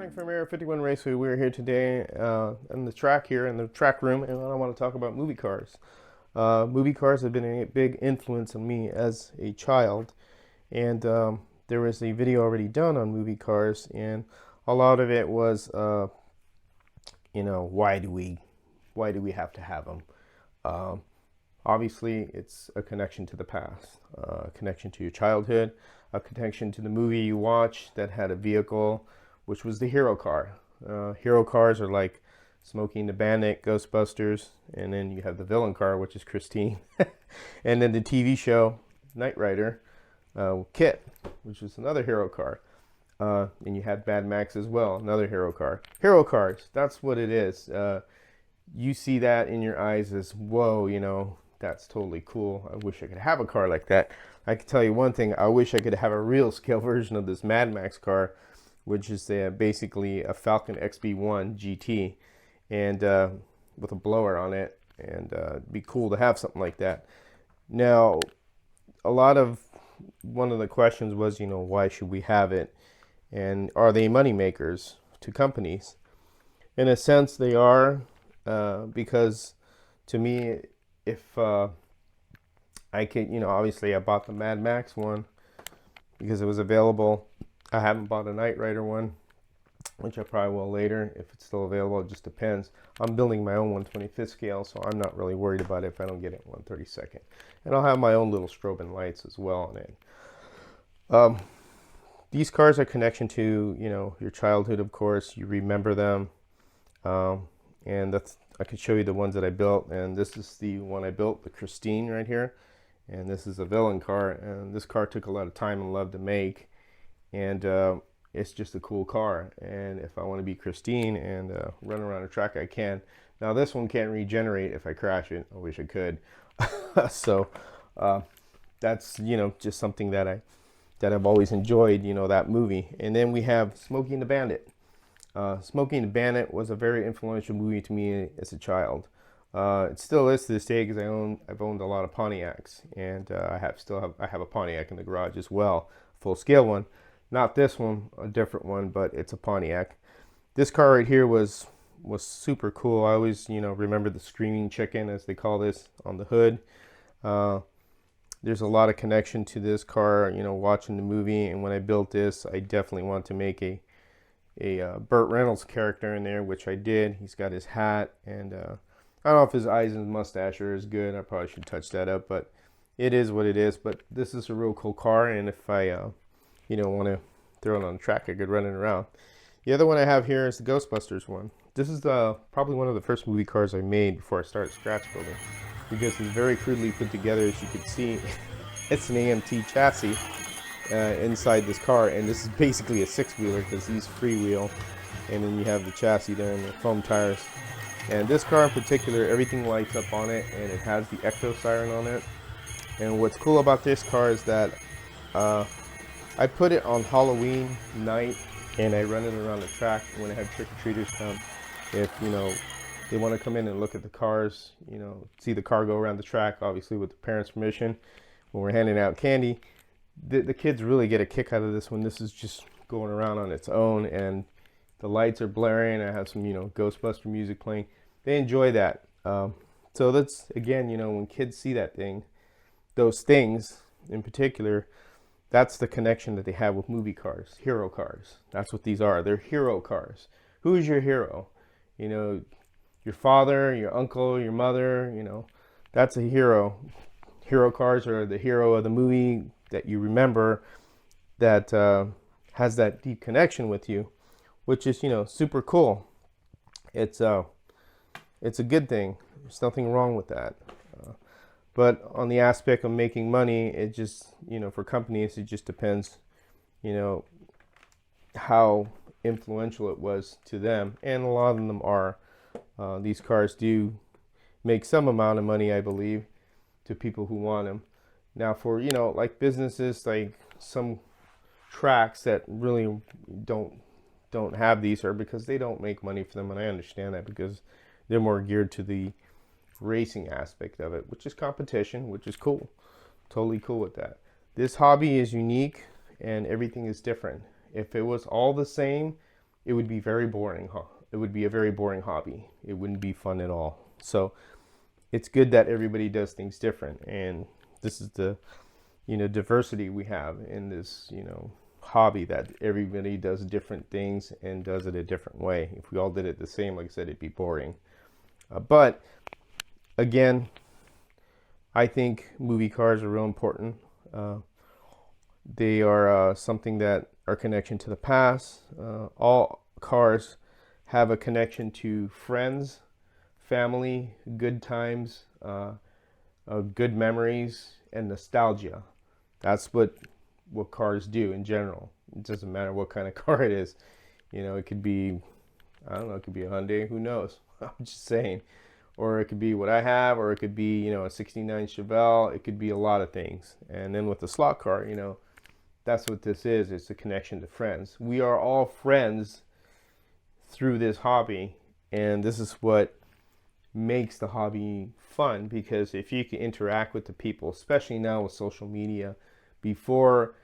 Frank from Area 51 Raceway. We're here today in the track here in the track room, and I want to talk about movie cars. Movie cars have been a big influence on me as a child, and there was a video already done on movie cars, and a lot of it was, why do we have to have them? Obviously, it's a connection to the past, a connection to your childhood, a connection to the movie you watched that had a vehicle, which was the hero car. Hero cars are like Smokey and the Bandit, Ghostbusters, and then you have the villain car, which is Christine. And then the TV show, Knight Rider, Kit, which is another hero car. And you had Mad Max as well, another hero car. Hero cars, that's what it is. You see that in your eyes as, whoa, that's totally cool. I wish I could have a car like that. I can tell you one thing, I wish I could have a real scale version of this Mad Max car, which is basically a Falcon XB1 GT, and with a blower on it, and it'd be cool to have something like that. Now, one of the questions was, why should we have it, and are they money makers to companies? In a sense, they are, because to me, if I could, obviously I bought the Mad Max one because it was available. I haven't bought a Knight Rider one, which I probably will later if it's still available. It just depends. I'm building my own 1/25th scale, so I'm not really worried about it if I don't get it 1/32. And I'll have my own little strobing lights as well on it. These cars are connection to, your childhood, of course. You remember them. And I could show you the ones that I built. And this is the one I built, the Christine right here. And this is a villain car. And this car took a lot of time and love to make. And it's just a cool car. And if I want to be Christine and run around a track, I can. Now this one can't regenerate if I crash it. I wish I could. So that's just something that I've always enjoyed. That movie. And then we have Smokey and the Bandit. Smokey and the Bandit was a very influential movie to me as a child. It still is to this day because I've owned a lot of Pontiacs, and I have a Pontiac in the garage as well, full scale one. Not this one, a different one, but it's a Pontiac. This car right here was super cool. I always remember the screaming chicken, as they call this, on the hood. There's a lot of connection to this car, watching the movie. And when I built this, I definitely wanted to make a Burt Reynolds character in there, which I did. He's got his hat, and I don't know if his eyes and his mustache are as good. I probably should touch that up, but it is what it is. But this is a real cool car, and if I want to throw it on the track, I could run it around. The other one I have here is the Ghostbusters one. This is probably one of the first movie cars I made before I started scratch building, because it's very crudely put together. As you can see, it's an AMT chassis inside this car, and this is basically a six-wheeler because these freewheel, and then you have the chassis there and the foam tires. And this car in particular, everything lights up on it, and it has the ecto siren on it. And what's cool about this car is that I put it on Halloween night, and I run it around the track when I have trick-or-treaters come. If they want to come in and look at the cars, see the car go around the track, obviously with the parents' permission, when we're handing out candy. The kids really get a kick out of this when this is just going around on its own, and the lights are blaring. I have some Ghostbuster music playing. They enjoy that. So that's, again, when kids see those things in particular, that's the connection that they have with movie cars, hero cars. That's what these are. They're hero cars. Who is your hero? Your father, your uncle, your mother. That's a hero. Hero cars are the hero of the movie that you remember, that has that deep connection with you, which is super cool. It's a good thing. There's nothing wrong with that. But on the aspect of making money, it just for companies, it just depends how influential it was to them, and a lot of them are. These cars do make some amount of money, I believe, to people who want them. Now for, like businesses, like some tracks that really don't have these, are because they don't make money for them. And I understand that, because they're more geared to the racing aspect of it, which is competition, which is cool. Totally cool with that. This hobby is unique and everything is different. If it was all the same, it would be very boring. It would be a very boring hobby. It wouldn't be fun at all. So it's good that everybody does things different, and this is the diversity we have in this hobby, that everybody does different things and does it a different way. If we all did it the same, like I said, it'd be boring. But again, I think movie cars are real important. They are something that are connection to the past. All cars have a connection to friends, family, good times, good memories, and nostalgia. That's what cars do in general. It doesn't matter what kind of car it is. It could be, I don't know, it could be a Hyundai, who knows? I'm just saying. Or it could be what I have, or it could be, a 69 Chevelle. It could be a lot of things. And then with the slot car, that's what this is. It's a connection to friends. We are all friends through this hobby, and this is what makes the hobby fun, because if you can interact with the people, especially now with social media. Before,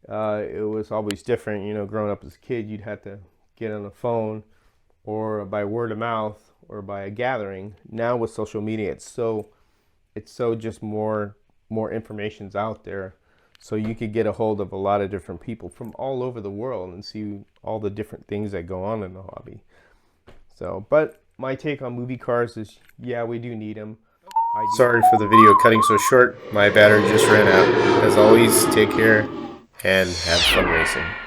it was always different. Growing up as a kid, you'd have to get on the phone or by word of mouth or by a gathering. Now with social media, it's so just more information's out there, so you could get a hold of a lot of different people from all over the world and see all the different things that go on in the hobby. So, but my take on movie cars is, yeah, we do need them. Sorry for the video cutting so short. My battery just ran out. As always, take care and have fun racing.